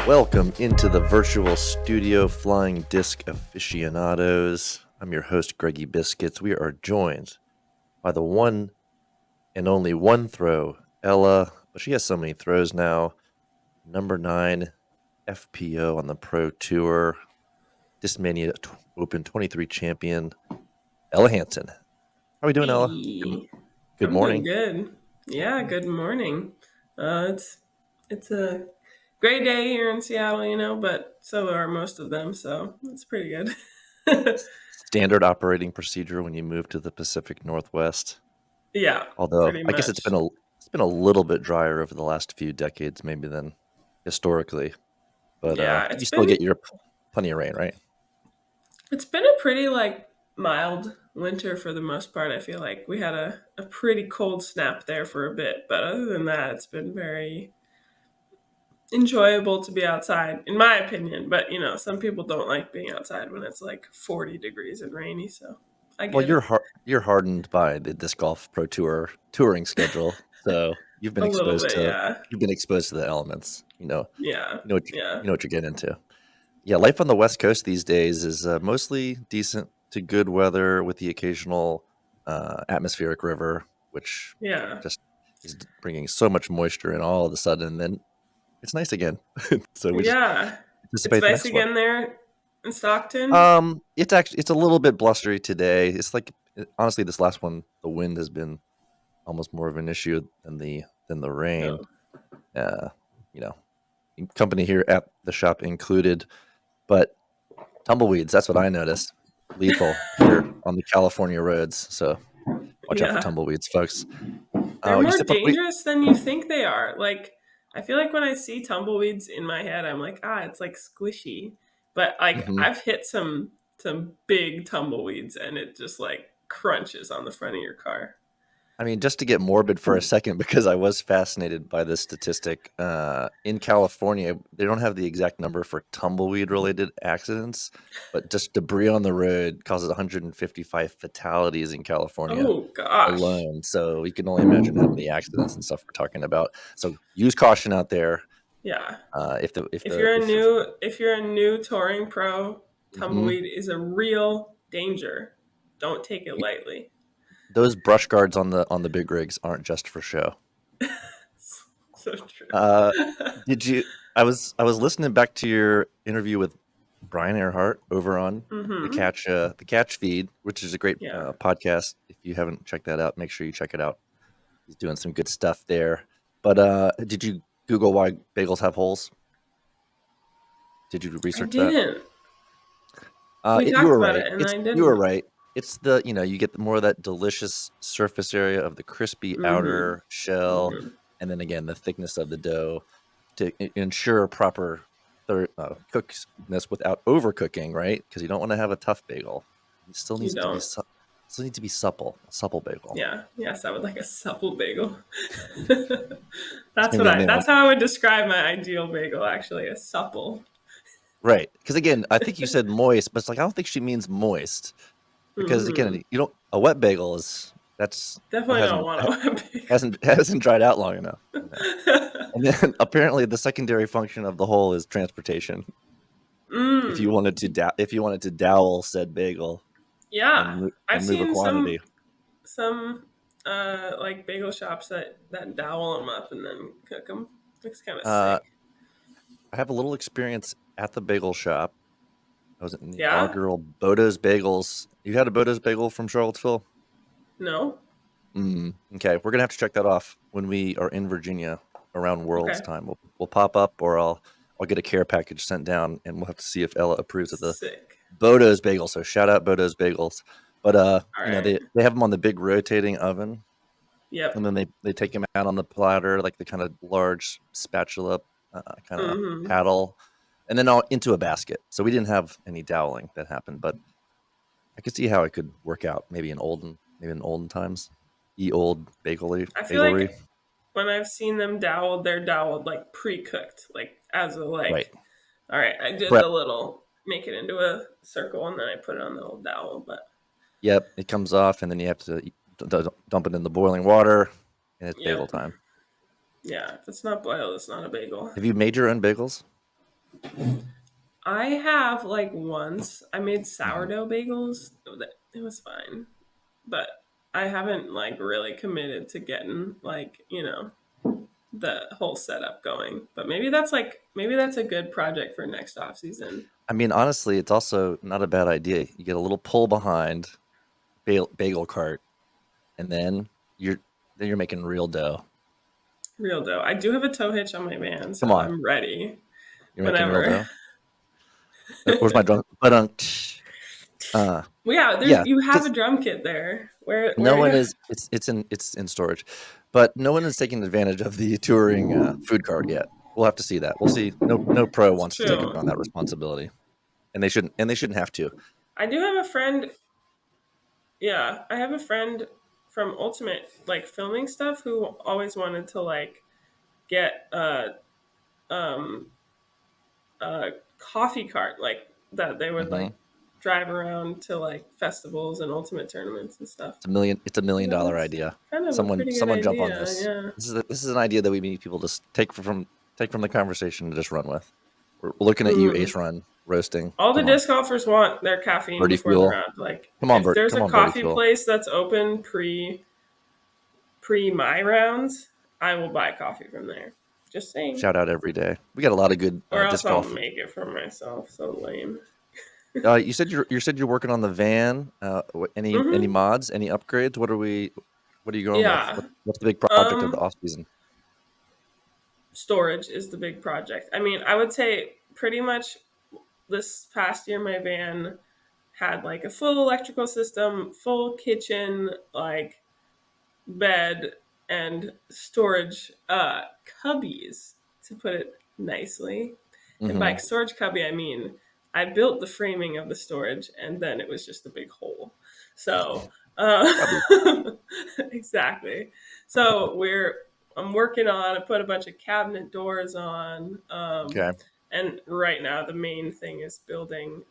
Welcome into the virtual studio, Flying Disc aficionados. I'm your host, Greggy Biscuits. We are joined by the one and only one throw, Ella, but she has so many throws now. Number 9 FPO on the Pro Tour, Discmania Open 23 champion, Ella Hansen. How are we doing, Ella? Good morning. Doing good. Yeah, good morning. It's a great day here in Seattle, but so are most of them, so it's pretty good. Standard operating procedure when you move to the Pacific Northwest. Yeah, Although pretty I guess much. it's been a little bit drier over the last few decades, maybe than historically. But Yeah, you still get your plenty of rain, right? it's been a pretty mild winter for the most part. I feel like we had a pretty cold snap there for a bit, but other than that, it's been very enjoyable to be outside, in my opinion. But some people don't like being outside when it's like 40 degrees and rainy. So I Well, get it you're hardened by the disc golf pro tour touring schedule, so a little bit. Yeah, you've been exposed to the elements. yeah, yeah. You know what you're getting into. Yeah, life on the West Coast these days is mostly decent to good weather with the occasional atmospheric river, which Yeah. just is bringing so much moisture in all of a sudden, and then it's nice again. So we just Yeah. It's anticipate the nice next one. again there in Stockton. It's a little bit blustery today. It's like honestly, this last one, the wind has been almost more of an issue than the rain. Oh. Uh, you know, company here at the shop included, but tumbleweeds, that's what I noticed. Lethal here on the California roads. So watch out for Yeah. tumbleweeds, folks. They're You more said dangerous than you think they are. I feel like when I see tumbleweeds in my head, I'm like, it's like squishy. But Mhm. I've hit some big tumbleweeds and it just like crunches on the front of your car. I mean, just to get morbid for a second, because I was fascinated by this statistic. In California, they don't have the exact number for tumbleweed-related accidents, but just debris on the road causes 155 fatalities in California Oh gosh. alone. So you can only imagine how many accidents and stuff we're talking about. So use caution out there. Yeah. If the if If the you're a if new touring pro, mhm. tumbleweed is a real danger. Don't take it lightly. Those brush guards on the big rigs aren't just for show. So true. Uh, did you? I was listening back to your interview with Brian Earhart over on Mm-hmm. the Catch feed, which is a great Yeah. podcast. If you haven't checked that out, make sure you check it out. He's doing some good stuff there. But did you Google why bagels have holes? Did you I research that? didn't. We You talked were about right. it and I You were didn't. right. It's you get more of that delicious surface area of the crispy Mm-hmm. outer shell, Mm-hmm. and then again the thickness of the dough to ensure proper cookness without overcooking, right? Because you don't want to have a tough bagel. It still You needs to be don't. still needs to be supple, a supple bagel. Yeah. Yes, I would like a supple bagel. It's gonna be the name of That's how I would describe my ideal bagel, actually, a supple. right. Because again, I think you said moist, but it's like I don't think she means moist. Because Mm-hmm. again, you don't a wet bagel is that Definitely don't want a wet bagel. hasn't dried out long enough. And then apparently the secondary function of the hole is transportation. Mm. If you wanted to dowel said bagel Yeah. I've and move a seen quantity. some bagel shops that dowel them up and then cook them. Looks kind of Uh, sick. I have a little experience at the bagel shop. I was in the Yeah? inaugural Bodo's Bagels. You had a Bodo's Bagel from Charlottesville? No? Okay, we're gonna have to check that off when we are in Virginia around Worlds Okay. time. We'll pop up, or I'll get a care package sent down, and we'll have to see if Ella approves of the Sick. Bodo's Bagel. So shout out Bodo's Bagels. But All right. they have them on the big rotating oven, and Yep. then they take them out on the platter, like the kind of large spatula kind of Mm-hmm. paddle, and then into a basket. So we didn't have any doweling that happened, but I could see how it could work out. Maybe in olden times, old I feel bagelery. like when I've seen them doweled, they're doweled like pre-cooked, like as a Right. all right, I did the Prep. little make it into a circle and then I put it on the little dowel. But Yep. It comes off, and then you have to dump it in the boiling water, and it's bagel yep, time. yeah, if it's not boiled, it's not a bagel. Have you made your own bagels? I have like once I made Mhm. sourdough bagels. It was fine, but I haven't like really committed to getting like the whole setup going. But maybe that's a good project for next off season. I mean, honestly, it's also not a bad idea. You get a little pull behind bagel cart, and you're then you're making real dough. Real dough. I do have a tow hitch on my van, Come so on, I'm ready you're making real whenever. dough. Where's my drum? But Well, yeah, yeah, you have a because drum kit there. no Where one you? is. It's in storage, but no one is taking advantage of the touring food cart yet. We'll have to see that. We'll see. No pro It's wants to take true. on that responsibility, and they shouldn't. And they shouldn't have to. I do have a friend. Yeah, I have a friend from Ultimate like filming stuff who always wanted to like get um a coffee cart like that they would Hmm. like drive around to like festivals and ultimate tournaments and stuff. It's a million Yeah, dollar that's idea. kind of a Someone pretty good someone jump on idea. this. Yeah. This is an idea that we need people to take from the conversation and just run with. We're looking at you, Mm. Ace Run, roasting. All the Come on, disc golfers want their caffeine Birdie before the Fuel. round. Like Come on, if there's a Birdie coffee Fuel. place that's open pre my rounds, I will buy coffee from there. Just saying. Shout out every day. We got a lot of good Or else disc I'll golf. make it for myself. So lame. You said you're working on the van. Any Mm-hmm. mods? Any upgrades? What are you going with? Yeah. What's the big project of the Um, off season? Storage is the big project. I mean, I would say pretty much this past year, my van had like a full electrical system, full kitchen, like bed, and storage cubbies, to put it nicely. And by Mm-hmm. storage cubby, I mean I built the framing of the storage, and then it was just a big hole. So, uh, Cubby. exactly. So I'm working on. I put a bunch of cabinet doors on, Okay. and right now the main thing is building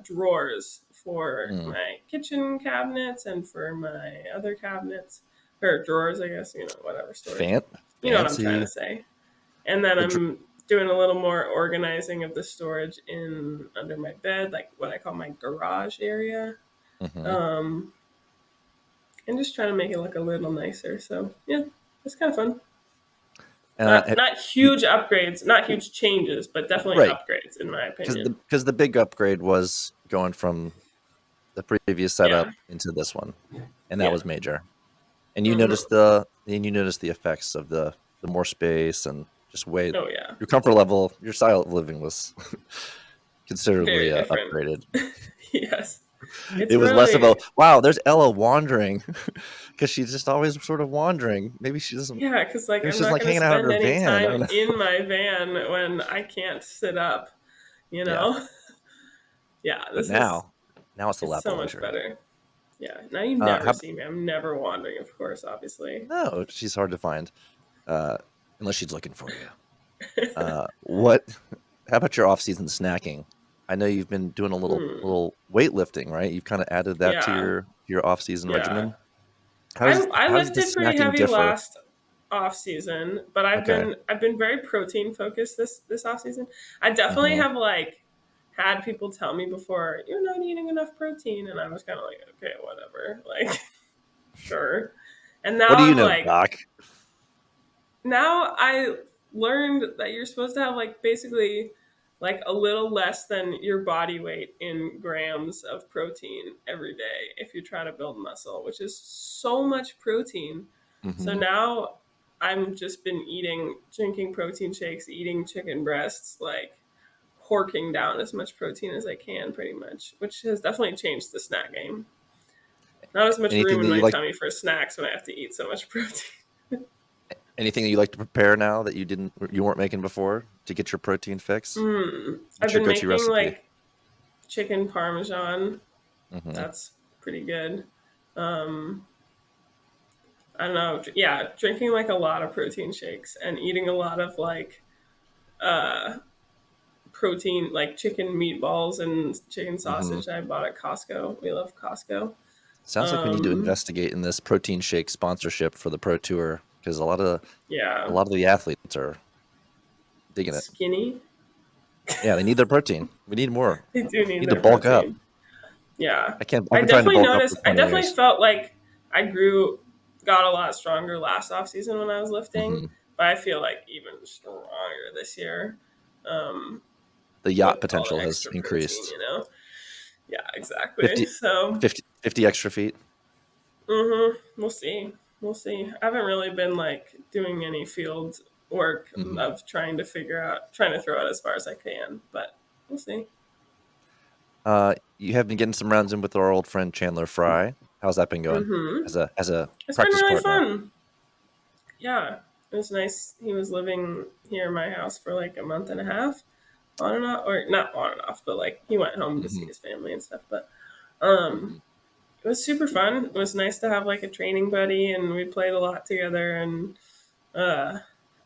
drawers for Mm. my kitchen cabinets and for my other cabinets or drawers, I guess. Whatever storage. You know what I'm trying to Fancy. say. And then The dr- I'm doing a little more organizing of the storage in under my bed, like what I call my garage area. Mhm. Um, and just trying to make it look a little nicer. So yeah, it's kind of fun. Uh, Not you, huge upgrades, not huge changes, but definitely right, upgrades in my because opinion. the big upgrade was going from the previous setup Yeah, into this one, and that yeah. was major. And Hmm. you notice the effects of the more space and just way Oh yeah, your comfort level, your style of living was considerably very different. upgraded. Yes, it's It was less of a really wow. There's Ella wandering because she's just always sort of wandering. Maybe she doesn't. yeah, because like Maybe I'm she's not like gonna hanging out in spend her any van. I time don't know. in my van when I can't sit up. You Yeah, know, yeah, but now it's a it's lap of so much luxury. better. Yeah, now you How never see me. I'm never wandering, of course, obviously. No, she's hard to find, uh, unless she's looking for you. What? How about your off-season snacking? I know you've been doing a Hmm. little weightlifting, right? You've kind of added that to Yeah, your off-season yeah. regimen. I How does the lifted pretty snacking heavy differ? last off season, but Okay. I've been very protein focused this off season. I definitely Hmm. have like had people tell me before you're not eating enough protein, and I was kind of like, okay, whatever, like sure. And What now do you I'm know, like, Doc? now I learned that you're supposed to have like basically like a little less than your body weight in grams of protein every day if you try to build muscle, which is so much protein. So Hmm. now I'm just been drinking protein shakes, eating chicken breasts, like horking down as much protein as I can, pretty much, which has definitely changed the snack game. Not as much Anything room that in you my like? tummy for snacks when I have to eat so much protein. Anything that you like to prepare now that you weren't making before to get your protein fix? I've What's your been go-to making recipe? like chicken parmesan. Hmm. That's pretty good. Um, I don't know. Yeah, drinking like a lot of protein shakes and eating a lot of like uh, protein, like chicken meatballs and chicken Hmm. sausage I bought at Costco. We love Costco. Sounds like we need to Um, investigate in this protein shake sponsorship for the Pro Tour because a yeah, lot of the athletes are digging it. skinny. Yeah, they need their protein. We need more. They do need Need to their bulk up. protein. Yeah. I can't. I've I been trying to definitely bulk up for noticed, I 20 definitely years. felt like I got a lot stronger last off season when I was lifting, Hmm. but I feel like even stronger this year um, The with yacht all the potential has extra protein, increased. Yeah, exactly. 50, So, 50 extra feet. we'll see. We'll see. I haven't really been like doing any field work Hmm. of trying to throw it as far as I can, but we'll see. You have been getting some rounds in with our old friend Chandler Fry. How's that been going as a It's been practice really partner? fun. Yeah, it was nice. He was living here in my house for like a month and a half, on and off, or not on and off, but like he went home to see Hmm. his family and stuff. But um, Hmm. it was super fun. It was nice to have like a training buddy, and we played a lot together. And uh,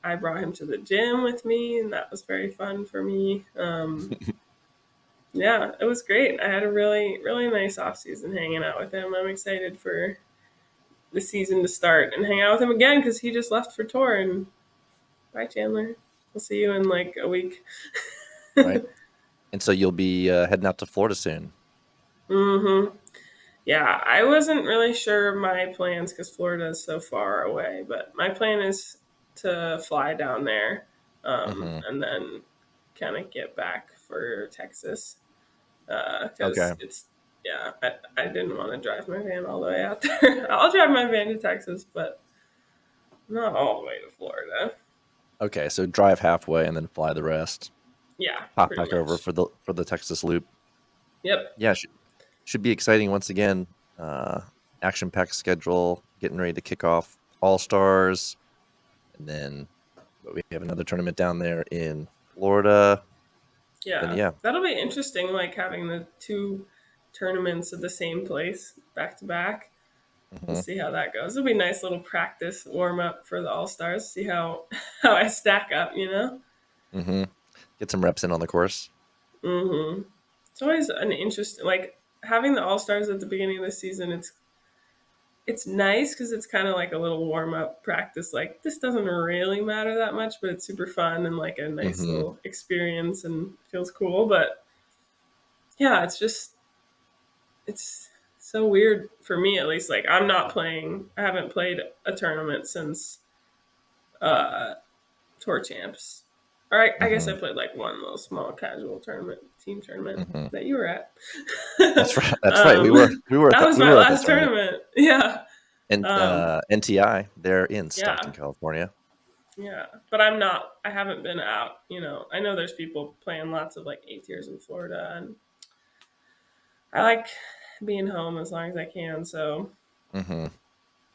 I brought him to the gym with me, and that was very fun for me. Yeah, it was great. I had a really nice off season hanging out with him. I'm excited for the season to start and hang out with him again because he just left for tour. And bye, Chandler. We'll see you in like a week. Right. And so you'll be heading out to Florida soon. Mm-hmm. Yeah, I wasn't really sure of my plans because Florida is so far away, but my plan is to fly down there Hmm. and then kind of get back for Texas Okay. because I didn't want to drive my van all the way out there. I'll drive my van to Texas, but not all the way to Florida. Okay. So drive halfway and then fly the rest. Yeah, Hop pretty back over much. for the Texas loop. Yep. Yeah, should be exciting once again. Uh, Action packed schedule, getting ready to kick off All Stars, and then we have another tournament down there in Florida. Then Yeah, yeah. that'll be interesting, like having the two tournaments at the same place back to back. We'll Hmm. see how that goes. It'll be a nice little practice warm up for the All Stars. See how how I stack up. Hmm. Get some reps in on the course. Mm-hmm. It's always an interesting, like having the All Stars at the beginning of the season. It's nice because it's kind of like a little warm up practice. Like this doesn't really matter that much, but it's super fun and like a nice Hmm. little experience and feels cool. But yeah, it's so weird for me at least. Like I'm not playing. I haven't played a tournament since uh, tour champs. All right, I guess Hmm. I played like one little small casual team tournament Hmm. that you were at. That's right. That's right. We were at That was we my were at that last tournament. tournament. Yeah, And um, NTI, they're in Stockton, yeah, California. yeah. But I'm not. I haven't been out. I know there's people playing lots of like 8 tiers in Florida, and I like being home as long as I can. So Hmm.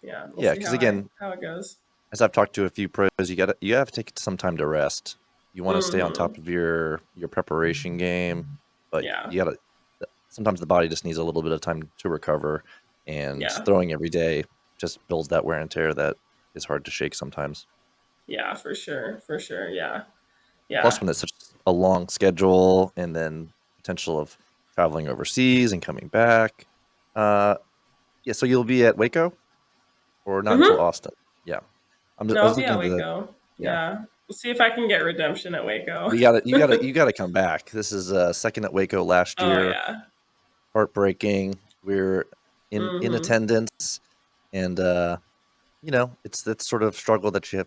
yeah, we'll Yeah, see because again, how it goes. as I've talked to a few pros, you have to take some time to rest. You want to stay on Hmm. top of your preparation game, but Yeah, you gotta. Sometimes the body just needs a little bit of time to recover, and yeah, throwing every day just builds that wear and tear that is hard to shake sometimes. yeah, for sure, for sure. Yeah, Plus, yeah. when it's such a long schedule, and then potential of traveling overseas and coming back. Uh, yeah, so you'll be at Waco or not until Hmm. Austin. Yeah, I No, I'll was be looking at at the Waco. yeah. Yeah, we'll see if I can get redemption at Waco. You gotta come back. This is second at Waco last Oh year. yeah. Heartbreaking. We're in Hmm. attendance, and it's that sort of struggle that you're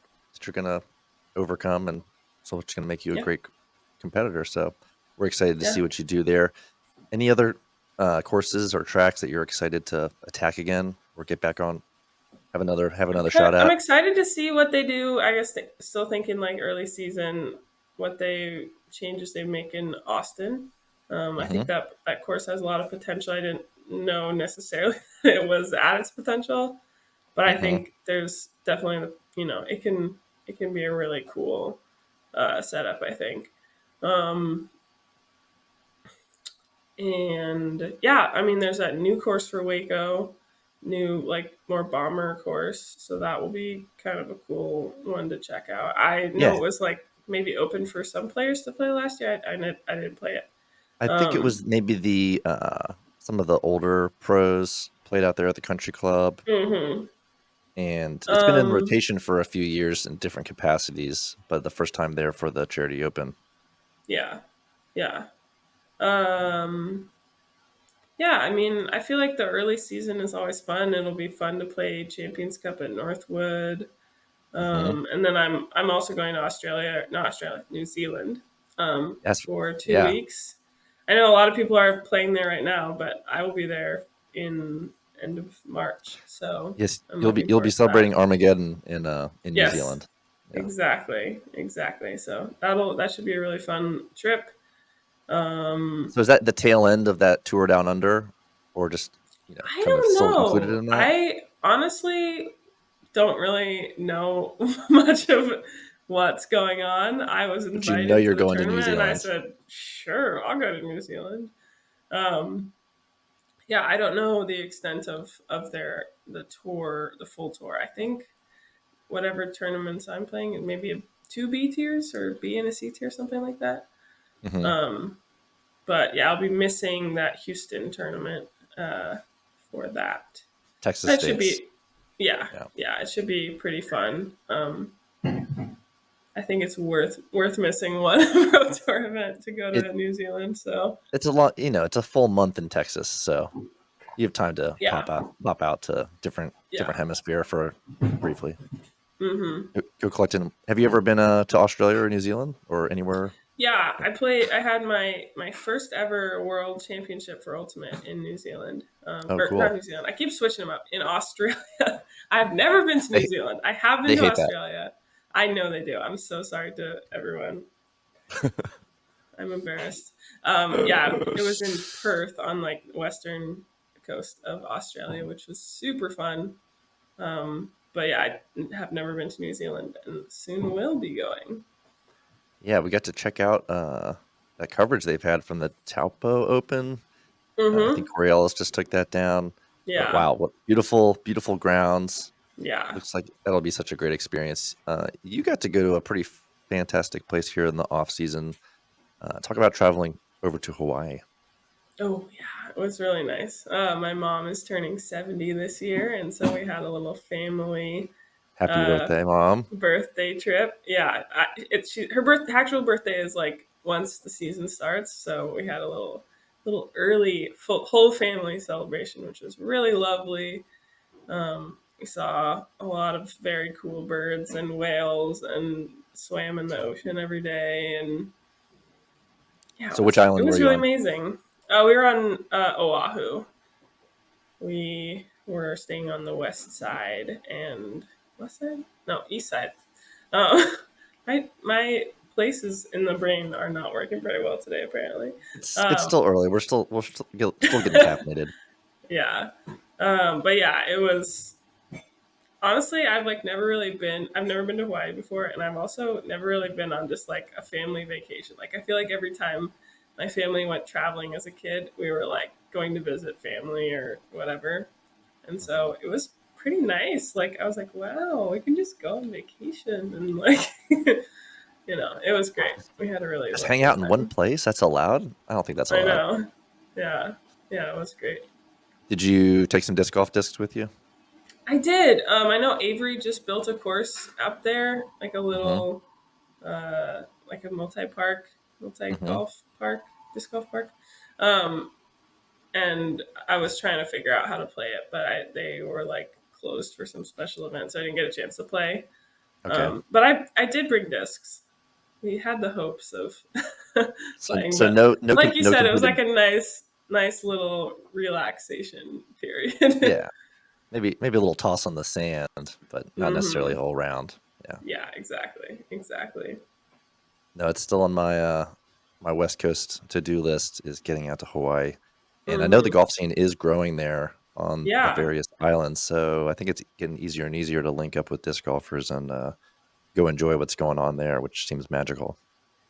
gonna overcome, and so it's gonna make you a Yeah, great competitor. So we're excited to yeah. see what you do there. Any other courses or tracks that you're excited to attack again or get back on? Have another shot I'm at? excited to see what they do. I guess still thinking like early season, what they changes they make in Austin. I Hmm. think that course has a lot of potential. I didn't know necessarily that it was at its potential, but I Hmm. think there's definitely it can be a really cool setup. I think. Um, And yeah, I mean, there's that new course for Waco, new like more bomber course. So that will be kind of a cool one to check out. I know Yeah, it was like maybe open for some players to play last year. I didn't play it. I think it Um, was maybe the some of the older pros played out there at the country club, hmm and it's been in um, rotation for a few years in different capacities. But the first time there for the charity open. yeah. Yeah. Um, yeah, I mean, I feel like the early season is always fun. It'll be fun to play Champions Cup at Northwood. Hmm. And then I'm also going to Australia, not Australia, New Zealand, That's for two yeah. weeks. I know a lot of people are playing there right now, but I will be there in end of March, so Yes, I'm you'll be looking you'll be forward to that. celebrating Armageddon in New Yes, Zealand. Yeah. exactly, exactly. So that should be a really fun trip. So is that the tail end of that tour down under, or just I kind of don't still included know. in that? I honestly don't really know much of what's going on. I was But you know invited to you're the going to New tournament and I Zealand. said, sure, I'll go to New Zealand. Um, yeah, I don't know the extent of the tour, the full tour. I think whatever tournaments I'm playing, maybe two B tiers or B and a C tier, something like that. Hmm. Um, but yeah, I'll be missing that Houston tournament uh, for that. Texas That should States. be, yeah, Yeah. yeah, it should be pretty fun. I think it's worth missing one pro tour event to go It to New Zealand. So it's a lot. It's a full month in Texas, so you have time to yeah, pop out to different yeah, hemisphere for briefly. hmm Go collecting. Have you ever been to Australia or New Zealand or anywhere? yeah. I had my first ever world championship for ultimate in New Zealand, Oh, or not cool. New Zealand. I keep switching them up. In Australia, I've never been to New They Zealand. I have been they to hate that. Australia. I know they do. I'm so sorry to everyone. I'm embarrassed. Yeah, it was in Perth on like western coast of Australia, which was super fun. But yeah, I have never been to New Zealand and soon will be going. Yeah, we got to check out that coverage they've had from the Taupo Open. I think Mm-hmm. Coriolis just took that down. But Yeah, wow, what beautiful grounds! yeah. Looks like that'll be such a great experience. You got to go to a pretty fantastic place here in the off season. Talk about traveling over to Hawaii. Oh yeah, it was really nice. My mom is turning 70 this year, and so we had a little family Happy uh, birthday, mom! birthday trip. Yeah, her actual birthday is like once the season starts, so we had a little early whole family celebration, which was really lovely. We saw a lot of very cool birds and whales, and swam in the ocean every day, and yeah, So which it island were was you really on? amazing. We were on Oahu. We were staying on the west side and west side, no, east side. Uh, my places in the brain are not working very well today, apparently. It's Um, still early. We're still getting caffeinated. yeah, but yeah, it was honestly, I've never been to Hawaii before, and I've also never really been on just like a family vacation. Like I feel like every time my family went traveling as a kid, we were like going to visit family or whatever, and Mhm. so it was pretty nice. Like I was like, wow, we can just go on vacation and like, it was great. We had a really Just hang lovely out in one time. place? That's allowed? I don't think that's I allowed. know, yeah, yeah, it was great. Did you take some disc golf discs with you? I did. I know Avery just built a course up there, like a Hmm. little like a multi Hmm. golf park, disc golf park. Um, and I was trying to figure out how to play it, but they were like closed for some special event, so I didn't get a chance to play. Okay. But I did bring discs. We had the hopes of So playing, so but like you no said, it was like competed. a nice little relaxation period. Yeah. Maybe a little toss on the sand, but not necessarily hmm a whole round. Yeah. Yeah, exactly, exactly. No, it's still on my West Coast to-do list is getting out to Hawaii. And I know the hmm golf scene is growing there on the Yeah, various islands, so I think it's getting easier and easier to link up with disc golfers and go enjoy what's going on there, which seems magical.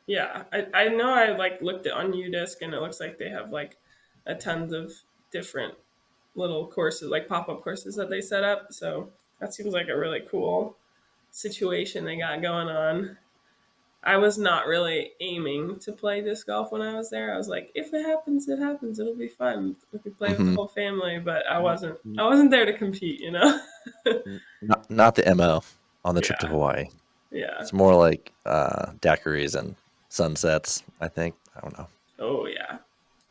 yeah, I know I like looked it on UDisc and it looks like they have like a tons of different little courses, like pop up courses that they set up. So that seems like a really cool situation they got going on. I was not really aiming to play disc golf when I was there. I was like, if it happens, it happens. It'll be fun. We could play with the Hmm. whole family, but I wasn't there to compete, you know? Not the MO on the trip to Yeah. Hawaii. Yeah. It's more like daiquiris and sunsets, I think. I don't know. Oh yeah.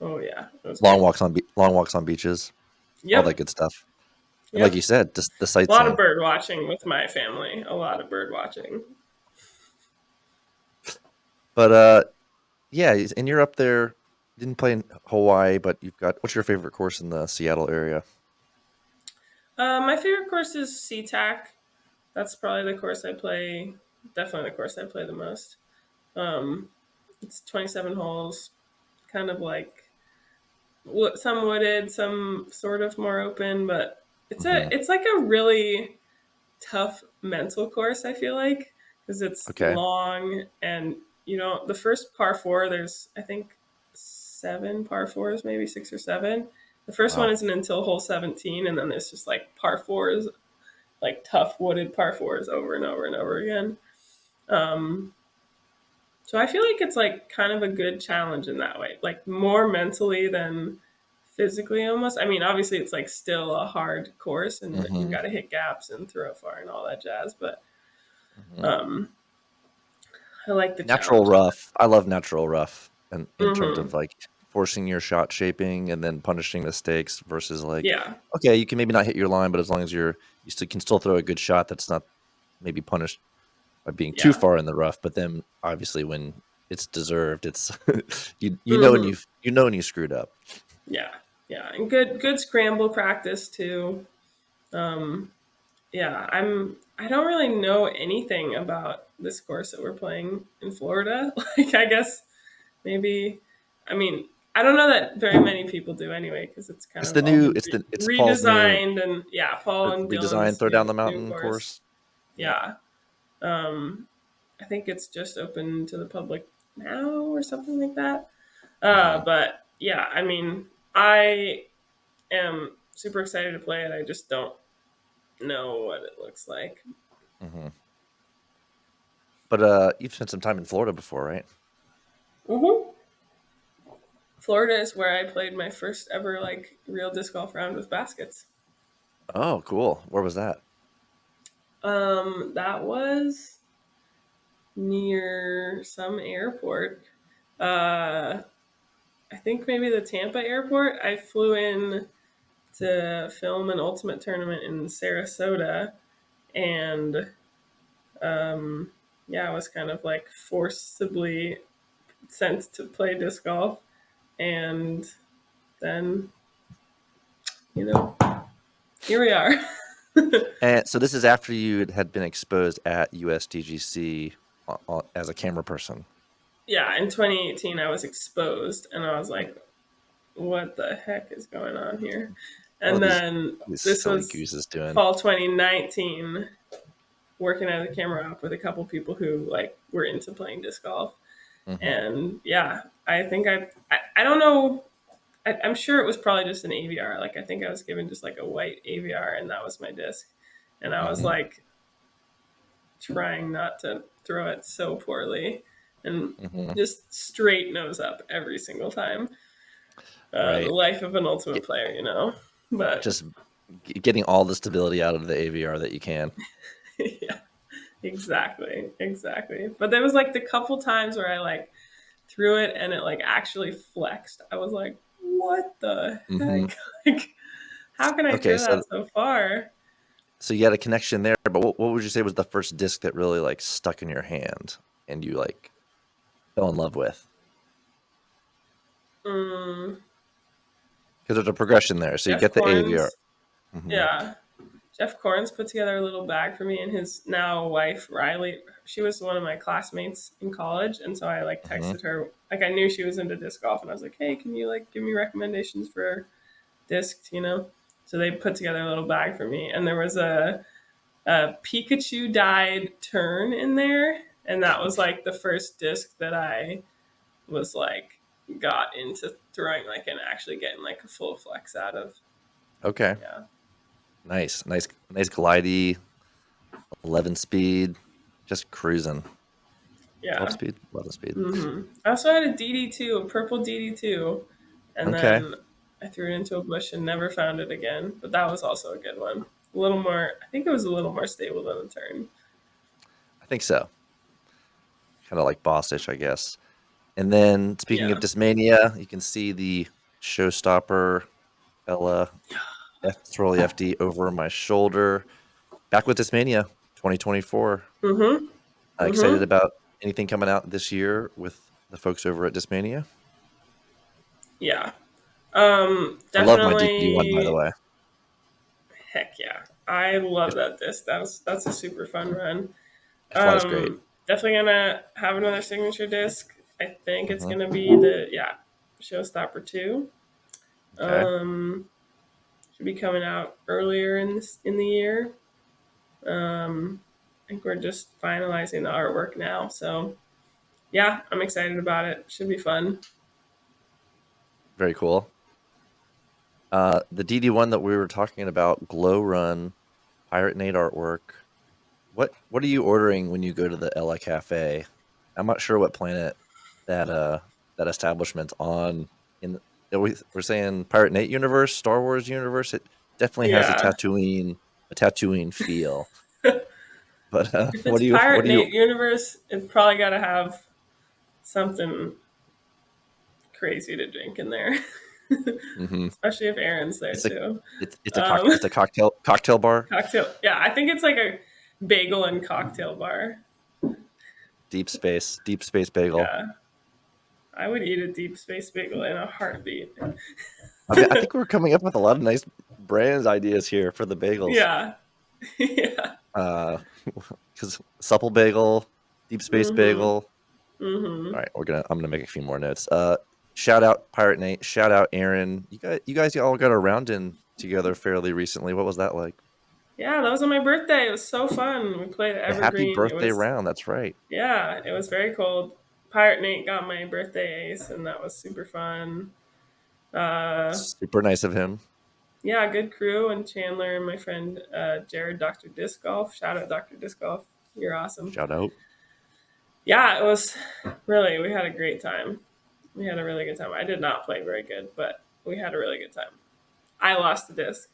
Oh yeah. It was Long great. walks on long walks on beaches, all that Yep. good stuff. And like you Yep. said, just the A lot of sightseeing. bird watching with my family. A lot of bird watching. But yeah, and you're up there. Didn't play in Hawaii, but you've got. What's your favorite course in the Seattle area? My favorite course is SeaTac. That's probably the course I play. Definitely the course I play the most. Um, it's 27 holes, kind of like some wooded, some sort of more open, but Hmm. it's like a really tough mental course. I feel like because it's Okay. long and the first par four. There's I think seven par fours, maybe six or seven. The first one Wow. isn't until hole 17, and then there's just like par fours, like tough wooded par fours over and over and over again. Um, so I feel like it's like kind of a good challenge in that way, like more mentally than physically almost. I mean, obviously it's like still a hard course and you've Hmm. got to hit gaps and throw far and all that jazz, but Hmm. um, I like the Natural challenge of rough. I love natural rough, and in terms it. of like forcing your shot shaping and then punishing mistakes versus like, Yeah, okay, you can maybe not hit your line, but as long as you still can still throw a good shot that's not maybe punished by being too yeah, far in the rough. But then obviously when it's deserved, it's you know when hmm you know when you screwed up. yeah, yeah, and good scramble practice too. Um, yeah, I don't really know anything about this course that we're playing in Florida. Like, I guess maybe, I mean, I don't know that very many people do anyway because it's kind It's of the all new. been It's Paul's new redesigned and yeah, Paul and redesigned Dylan's throw down the new mountain course. course. Yeah. Yeah, um, I think it's just open to the public now or something like that. Hmm. But yeah, I mean, I am super excited to play it. I just don't know what it looks like. Hmm. But you've spent some time in Florida before, right? hmm Florida is where I played my first ever like real disc golf round with baskets. Oh, cool. Where was that? That was near some airport. Uh, I think maybe the Tampa airport. I flew in to film an ultimate tournament in Sarasota, and yeah, I was kind of like forcibly sent to play disc golf, and then you know here we are. And so this is after you had been exposed at USDGC as a camera person. Yeah, in 2018, I was exposed, and I was like, "What the heck is going on here?" What are And then these this silly was gooses doing? fall 2019, working as a camera op with a couple people who like were into playing disc golf, Hmm. and yeah, I think I don't know. I'm sure it was probably just an AVR. Like I think I was given just like a white AVR, and that was my disc, and I was Hmm. like trying not to throw it so poorly and Hmm. just straight nose up every single time. The Right. life of an ultimate Get, player, But just getting all the stability out of the AVR that you can. yeah, exactly, exactly. But there was like the couple times where I like threw it and it like actually flexed. I was like, what the Hmm. heck? Like, how can I Okay, throw that so far? so you had a connection there, but what would you say was the first disc that really like stuck in your hand and you like fell in love with? Mm, Because there's a progression there. So you Jeff get the AVR. Corns, Hmm. yeah. Jeff Corns put together a little bag for me and his now wife Riley. She was one of my classmates in college, and so I like Hmm. texted her. Like I knew she was into disc golf, and I was like, "Hey, can you like give me recommendations for discs?" So they put together a little bag for me, and there was a Pikachu dyed Tern in there, and that was like the first disc that I was like got into throwing like and actually getting like a full flex out of. Okay. Yeah, Nice glidey, 11 speed, just cruising. 12 yeah. speed, 11 speed. I also had a DD2, a purple DD2, and Okay. then I threw it into a bush and never found it again. But that was also a good one. A little more, I think it was a little more stable than the Turn. I think so. Kind of like bossish, I guess. And then speaking of Yeah. Discmania, you can see the showstopper Ella Trolley FD over my shoulder. Back with Discmania 2024. Mm-hmm. Excited Mm-hmm. about anything coming out this year with the folks over at Discmania? Yeah. I love my DD1, by the Definitely. way. Heck yeah. I love It, that disc. That's a super fun run. it flies great. Definitely gonna have another signature disc. I think it's Hmm. gonna be the Showstopper 2. Okay. Um, should be coming out earlier in the year. I think we're just finalizing the artwork now, so yeah, I'm excited about it. Should be fun. Very cool. The DD1 that we were talking about, Glow Run, Pirate Nate artwork. What are you ordering when you go to the Ella Cafe? I'm not sure what planet that that establishment's on. In we're saying Pirate Nate universe, Star Wars universe. It definitely has Yeah. A Tatooine feel. But If it's Pirate what do you? Nate universe, it's probably got to have something crazy to drink in there, Hmm. especially if Aaron's there It's a too. it's Um, a cocktail bar. cocktail. Yeah, I think it's like a bagel and cocktail bar. Deep space bagel. Yeah, I would eat a deep space bagel in a heartbeat. I mean, I think we're coming up with a lot of nice brands ideas here for the bagels. Yeah, yeah. Uh, because supple bagel, deep space Mhm. bagel. All Mhm. right, I'm gonna make a few more notes. Shout out Pirate Nate. Shout out Aaron. You guys all got a round in together fairly recently. What was that like? Yeah, that was on my birthday. It was so fun. We played at The happy Evergreen. It birthday was round. That's right. Yeah, it was very cold. Pirate Nate got my birthday ace, and that was super fun. Uh, Super nice of him. yeah, good crew, and Chandler and my friend Jared, Dr. Disc Golf. Shout out, Dr. Disc Golf. You're awesome. Shout out. Yeah, it was really, we had a great time. We had a really good time. I did not play very good, but we had a really good time. I lost the disc.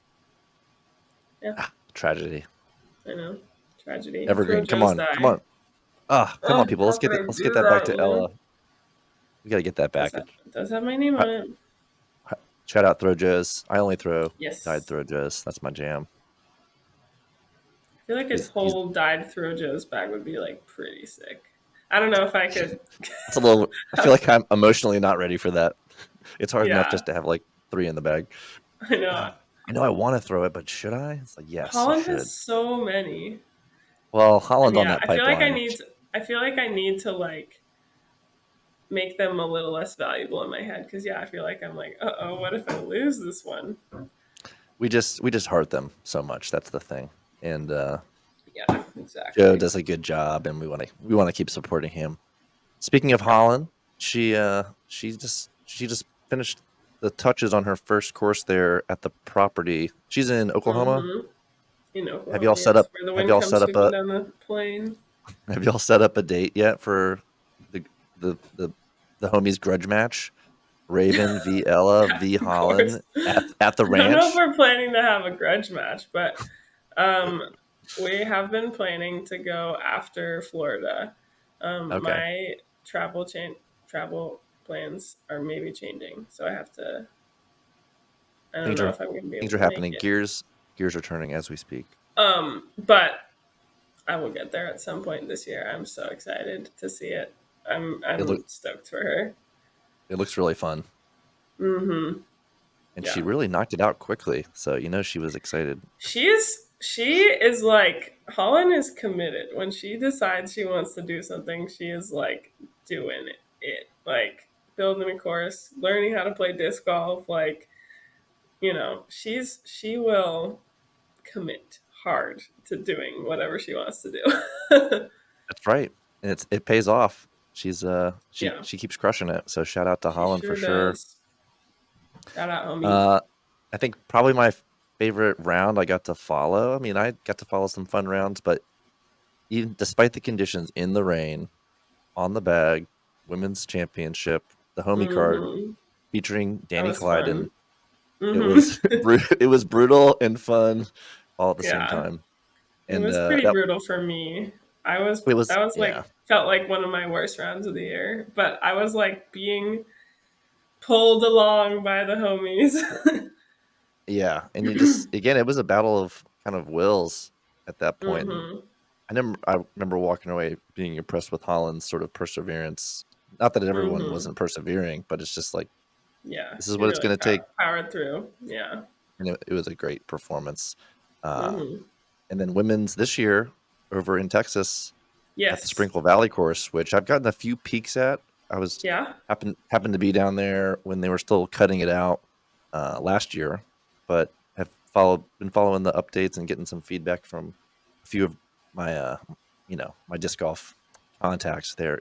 Yeah, Ah, tragedy. I know. Tragedy. Throw Evergreen. Joe's Come die. on. Ah, come on, Oh, people. how could I Let's get do that back that, to man? Ella. We gotta get that back. It does have my name Uh, on it. Shout out Throw Joe's. I only throw died Yes. Throw Joe's. That's my jam. I feel like a He's whole dyed throw Joe's bag would be like pretty sick. I don't know if I could. it's a little. I feel like I'm emotionally not ready for that. It's hard enough Yeah, just to have like 3 in the bag. I know. I know I want to throw it, but should I? It's like yes, you Holland has should. so many, Well, and Holland's on yeah, that pipeline. I feel like I need to like make them a little less valuable in my head because yeah, I feel like I'm like, oh, what if I lose this one? We just heart them so much. That's the thing. And Yeah, Joe exactly. does a good job, and we want to keep supporting him. Speaking of Yeah. Holland, she just finished the touches on her first course there at the property. She's in Oklahoma. Mm-hmm. In Have Oklahoma, y'all set yes, up? where the Have wind y'all comes set up sweeping a? down the plain. Have y'all set up a date yet for the the the the homies grudge match? Raven v Ella Yeah, v of course. Holland at the I don't know if ranch. we're planning to have a grudge match, but um, we have been planning to go after Florida. Okay, My travel plans are maybe changing, so I have to. I don't things know are if I'm going to be things able are to make happening. it. Gears are turning as we speak. But I will get there at some point this year. I'm so excited to see it. It look I'm stoked for her. it looks really fun, Mm-hmm. and she Yeah. really knocked it out quickly. So you know she was excited. She is like Holland is committed. When she decides she wants to do something, she is like doing it. Like building a course, learning how to play disc golf, like, she will commit hard to doing whatever she wants to do. That's right, and it pays off. Yeah, She keeps crushing it. So shout out to she Holland for sure sure. does. Shout out, homie. Uh, I think probably my favorite round I got to follow. I mean, I got to follow some fun rounds, but even despite the conditions in the rain, on the bag, women's championship, the homie card Mm-hmm. featuring That Danny was fun. Clyden. It was Mm-hmm. it was brutal and fun all at the same Yeah, time. it And was pretty brutal for me. It was, that was yeah. like felt like one of my worst rounds of the year. But I was like being pulled along by the homies. Yeah. And you just, again, it was a battle of kind of wills at that point. And Hmm. I remember walking away being impressed with Holland's sort of perseverance. Not that everyone Hmm. wasn't persevering, but it's just like, Yeah, this is he what it's really going to take. powered through. Yeah. And it was a great performance. Uh, Hmm. and then women's this year over in Texas at the Yes. Sprinkle Valley course, which I've gotten a few peeks at. I was Yeah. happened to be down there when they were still cutting it out last year, but have been following the updates and getting some feedback from a few of my my disc golf contacts there,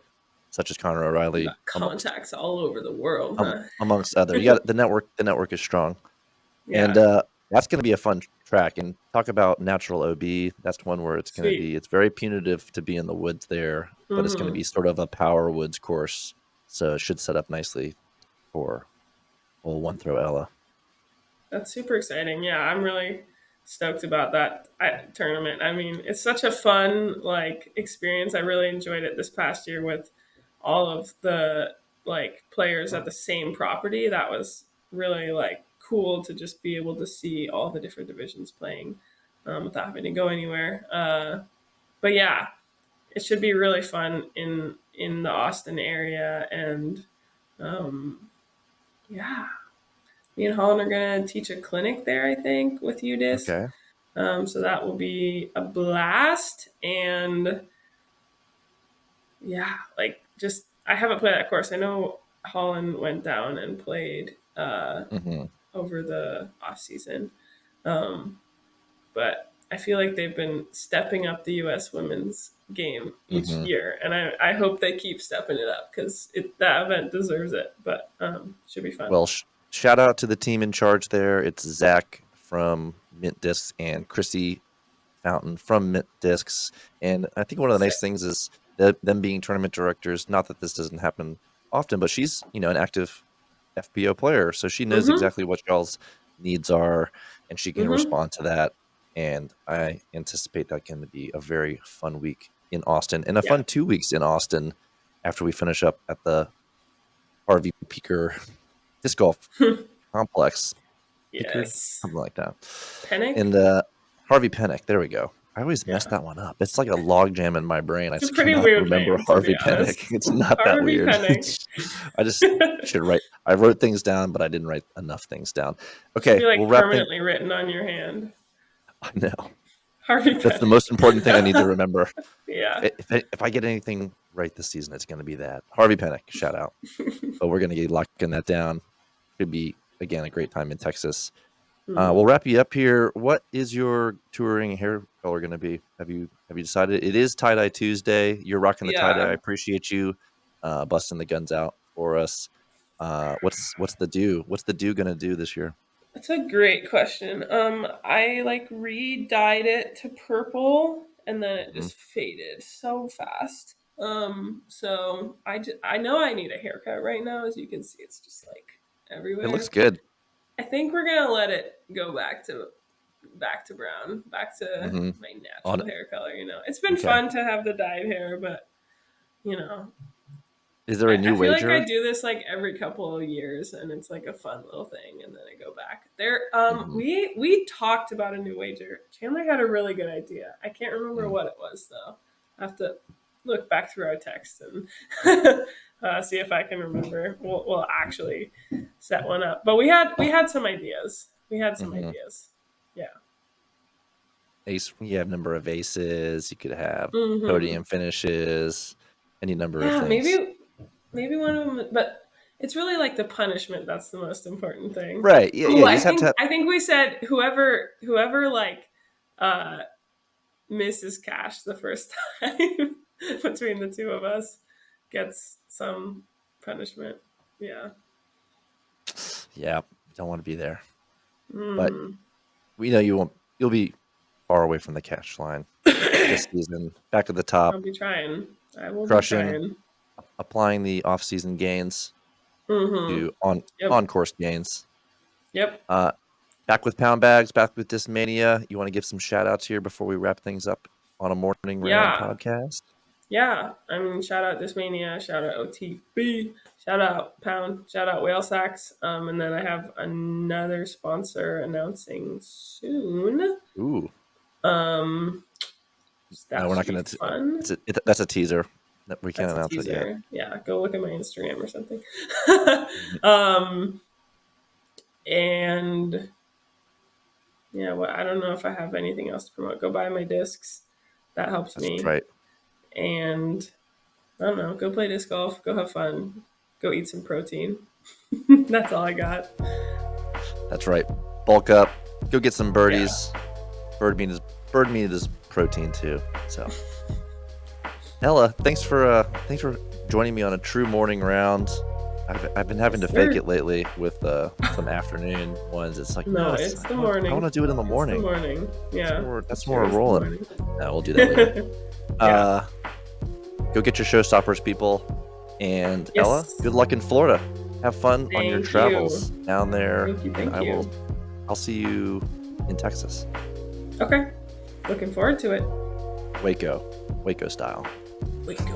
such as Connor You O'Reilly, got contacts all over the world, huh? amongst other. You got the network. The network is strong. And Yeah. that's going to be a fun track. And talk about natural OB. That's one where it's going to Sweet. be. It's very punitive to be in the woods there, but it's going to Hmm. be sort of a power woods course, so it should set up nicely for old one throw Ella. That's super exciting. Yeah, I'm really stoked about that tournament. I mean, it's such a fun like experience. I really enjoyed it this past year with all of the like players at the same property. That was really like cool to just be able to see all the different divisions playing without having to go anywhere. But yeah, it should be really fun in the Austin area, and yeah, me and Holland are gonna teach a clinic there, I think, with UDisc. Okay. So that will be a blast. And yeah, like just I haven't played that course. I know Holland went down and played Hmm. over the off season, but I feel like they've been stepping up the U.S. women's game each Hmm. year, and I hope they keep stepping it up because that event deserves it. But should be fun. Well, shout out to the team in charge there. It's Zach from Mint Discs and Chrissy Fountain from Mint Discs. And I think one of the nice Sick. things is them being tournament directors. Not that this doesn't happen often, but she's an active FPO player, so she knows Mm-hmm. exactly what y'all's needs are, and she can Mm-hmm. respond to that. And I anticipate that can be a very fun week in Austin, and a Yeah. fun 2 weeks in Austin after we finish up at the Harvey Peaker Disc Golf Complex. Peakard, Yes. something like that. Panic. And Harvey Pennick, there we go. I always mess Yeah. that one up. It's like a log jam in my brain. I It's a just pretty cannot weird remember name, to be Harvey Pennick. honest. It's not that Harvey weird. Panic. I just should write. I wrote things down, but I didn't write enough things down. Should Okay, be we'll like wrap things. permanently written on your hand. I know Harvey that's the Panic. most important thing I need to remember. Yeah. If I get anything right this season, it's going to be that Harvey Pennick. Shout out. But we're going to get locking that down. Should be again a great time in Texas. We'll Hmm. wrap you up here. What is your touring hair color going to be? Have you decided? It is tie dye Tuesday. You're rocking the tie dye. I Yeah. appreciate you busting the guns out for us. What's the do? What's the do going to do this year? That's a great question. I like re-dyed it to purple and then it Hmm. just faded so fast. I know I need a haircut right now. As you can see, it's just like It looks everywhere. good. I think we're gonna let it go back to brown, back to Hmm. my On natural hair color. It's been okay. fun to have the dyed hair, but you know, Is there a I new feel like I wager? do this like every couple of years, and it's like a fun little thing, and then I go back. Hmm. We talked about a new wager. Chandler had a really good idea. I can't remember Mm. what it was though. I have to look back through our text and see if I can remember. We'll actually set one up. But we had some ideas. We had some Hmm. ideas. Yeah. Ace. You have number of aces. You could have Hmm. podium finishes. Any number of Yeah. things. Maybe one of them, but it's really like the punishment that's the most important thing. Right. Yeah. Oh, Yeah. You just have to. I think we said whoever like uh misses cash the first time between the two of us gets some punishment. Yeah. Yeah. Don't want to be there. But Hmm. we know you won't. You'll be far away from the cash line this season. Back at the top, I'll be trying. I will be crushing, trying. applying the off-season gains Hmm. to on Yep. course gains. Yep. Uh, back with pound bags. Back with Discmania. You want to give some shout outs here before we wrap things up on a morning round Yeah. podcast. Yeah. I mean, shout out Discmania, shout out OTB, shout out Pound, shout out Whale Sacks. And then I have another sponsor announcing soon. Ooh, Um, no, that we're should not be going to. fun. That's a teaser. We can't That's a announce it yet. teaser. Yeah, go look at my Instagram or something. Mhm. And yeah, well, I don't know if I have anything else to promote. Go buy my discs. That helps That's me. right. And I don't know. Go play disc golf. Go have fun. Go eat some protein. That's all I got. That's right. Bulk up. Go get some Yeah. birdies. Bird meat is protein too. So, Ella, thanks for joining me on a true morning round. I've been having to fake it lately with some afternoon ones. It's like No, it's it's the morning. I want to do it in the It's morning. the morning. Yeah. That's more rolling. No, we'll do that later. Yeah. Go get your showstoppers, people. And Yes. Ella, good luck in Florida. Have fun on your Thank travels you. down there. Thank you. I'll see you in Texas. Okay. Looking forward to it. Waco style. Waco.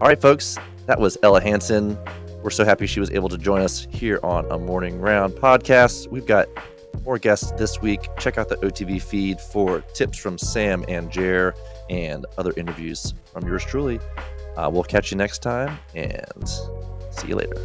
All right, folks, that was Ella Hansen. We're so happy she was able to join us here on a Morning Round podcast. We've got more guests this week. Check out the OTV feed for tips from Sam and Jer and other interviews from yours truly. We'll catch you next time and see you later.